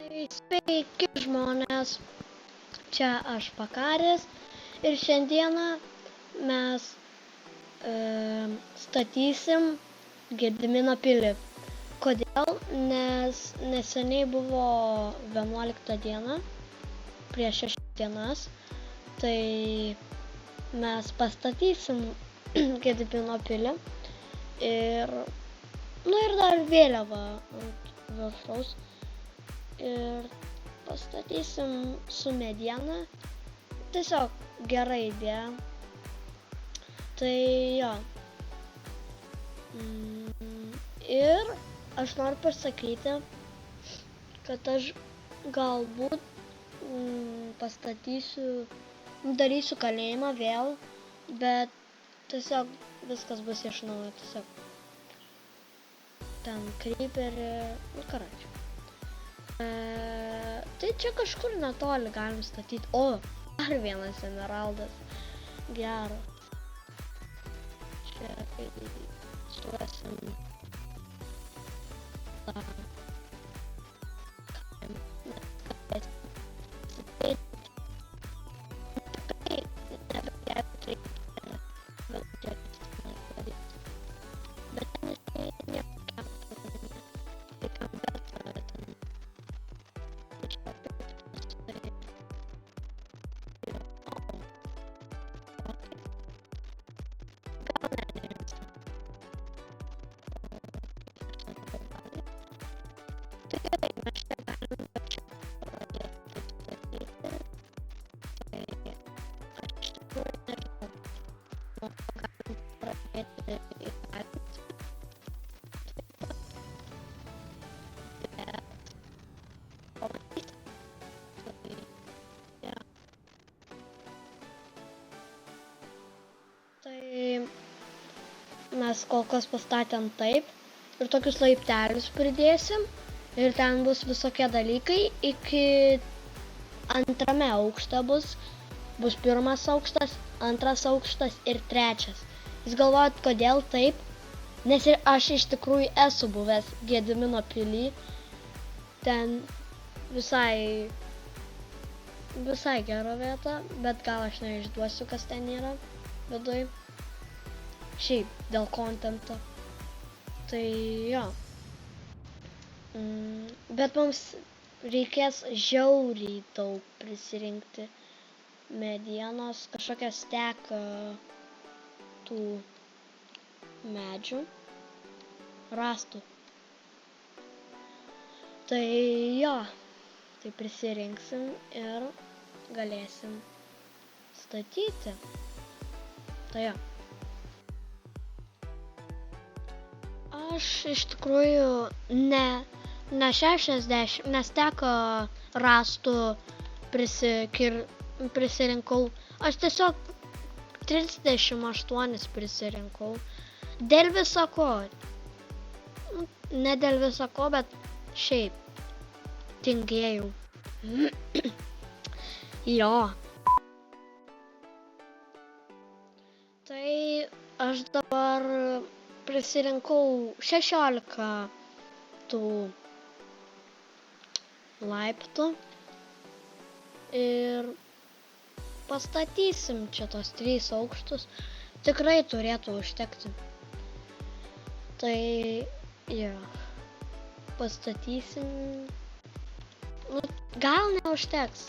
Sveiki žmonės, čia aš Pakaris ir šiandieną mes statysim Gedimino pilį. Kodėl? Nes neseniai buvo 11 diena, prieš 6 dienas, tai mes pastatysim Gedimino pilį ir dar vėliavą ant viršaus. Ir pastatysim su mediena, tiesiog gera idėja. Tai jo. Ir aš noriu pasakyti, kad aš galbūt darysiu kalėjimą vėl, bet tiesiog viskas bus iš naujo, tiesiog ten creeperį, karočiui. Tai čia kažkur netoli galim statyti. O, dar vienas emeraldas. Geras. Čia suosim tą mes kol kas pastatėm taip ir tokius laiptelius pridėsim ir ten bus visokie dalykai. Iki antrame aukšte bus pirmas aukštas, antras aukštas ir trečias. Jūs galvojat, kodėl taip? Nes ir aš iš tikrųjų esu buvęs Gedimino pily. Ten visai gera vieta, bet gal aš neišduosiu, kas ten yra viduj. Šiaip, dėl kontento. Tai jo. Bet mums reikės žiauriai daug prisirinkti medienos, kažkokią steką tų medžių, rastų. Tai jo, tai prisirinksim ir galėsim statyti. Tai jo. Aš iš tikrųjų ne 60, nes teko rastų prisirinkau. Aš tiesiog 38 prisirinkau. Dėl viso ko. Ne dėl viso ko, bet šiaip tingėjau. Jo. Tai aš dabar prisirinkau 16 tų laiptų ir pastatysim čia tos 3 aukštus. Tikrai turėtų užtekti. Tai jo, pastatysim. Gal neužteks.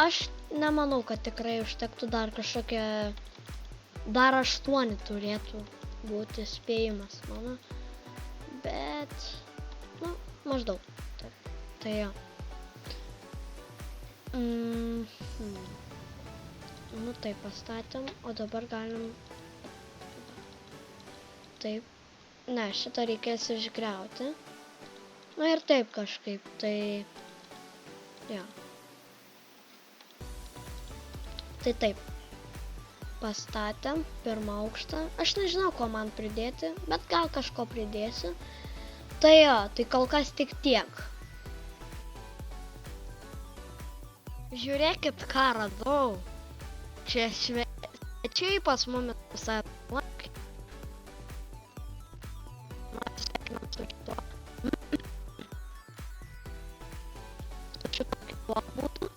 Aš nemanau, kad tikrai užtektų dar kažkokia. Dar 8 turėtų būti spėjimas mano, bet, maždaug, tai jo. Taip pastatėm, o dabar galim, taip, ne, šitą reikės išgriauti, ir taip kažkaip, tai, jo, tai taip. Pastatėm pirmą aukštą. Aš nežinau, ko man pridėti, bet gal kažko pridėsiu. Tai jo, tai kol kas tik tiek. Žiūrėkit, ką radau. Čia svečiai pas mumis visai lankai. Sveikinam su šituo. tuo būtų.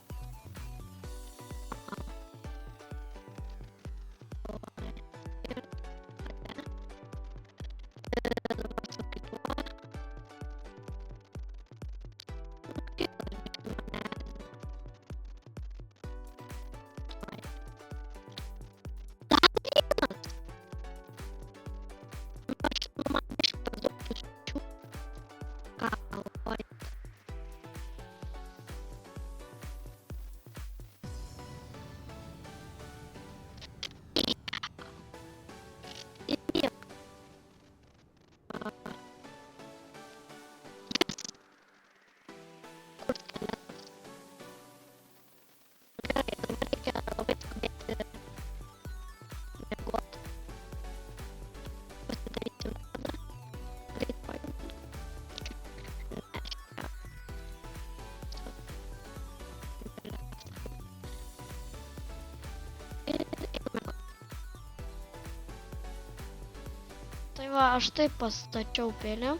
Tai va, aš taip pastačiau pilį.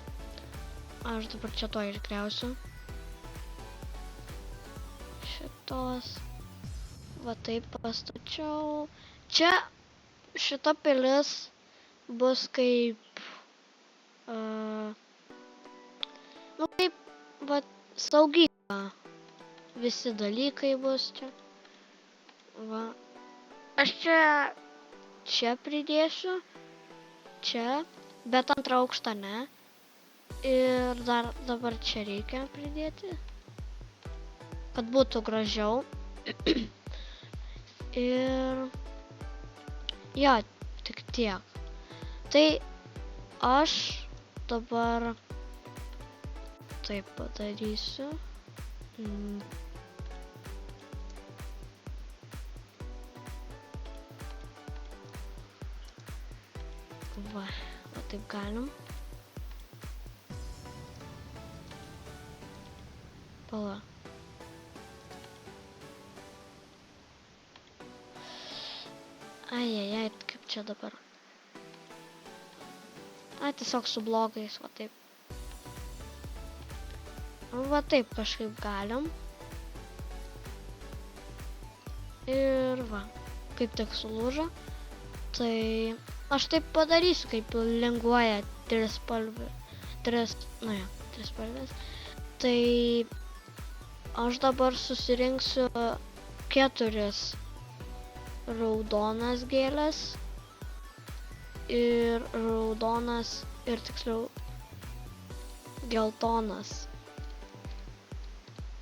Aš dabar čia to išgriausiu. Šitos. Va taip pastačiau. Čia šita pilis bus kaip... nu kaip, va, saugykla. Visi dalykai bus čia. Va. Aš čia pridėsiu. Čia, bet antrą aukštą ne. Ir dar dabar čia reikia pridėti, kad būtų gražiau. Ir jo, tik tiek. Tai aš dabar taip padarysiu. Va, taip galim. Pala. Ai, kaip čia dabar. Tiesiog su blogais, va taip. Va taip kažkaip galim. Ir va, kaip tik sulūžo. Tai aš taip padarysiu, kaip linguoja trispalvės. Tai aš dabar susirinksiu 4 raudonas gėles ir raudonas ir tiksliau geltonas.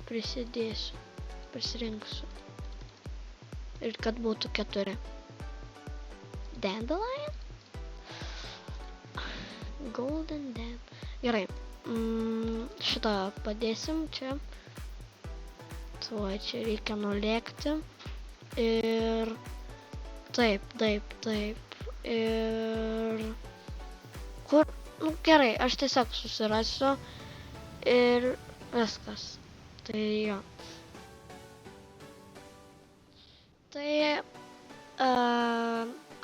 Prisirinksiu. Ir kad būtų 4. Dandelion? Golden Dandelion. Gerai. Šitą padėsim čia. Tuoj čia reikia nulėkti. Ir taip. Ir kur? Nu gerai, aš tiesiog susirasiu. Ir viskas. Tai jo. Tai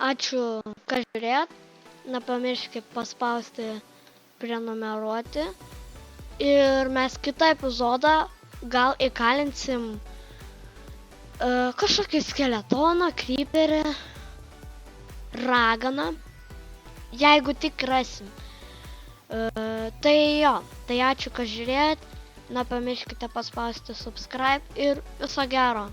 ačiū, kad žiūrėt. Nepamirškit paspausti prenumeruoti. Ir mes kitą epizodą gal įkalinsim kažkokį skeletoną, kryperį, raganą. Jeigu tik rasim. Tai jo, tai ačiū, kad žiūrėt. Nepamirškite paspausti subscribe ir viso gero.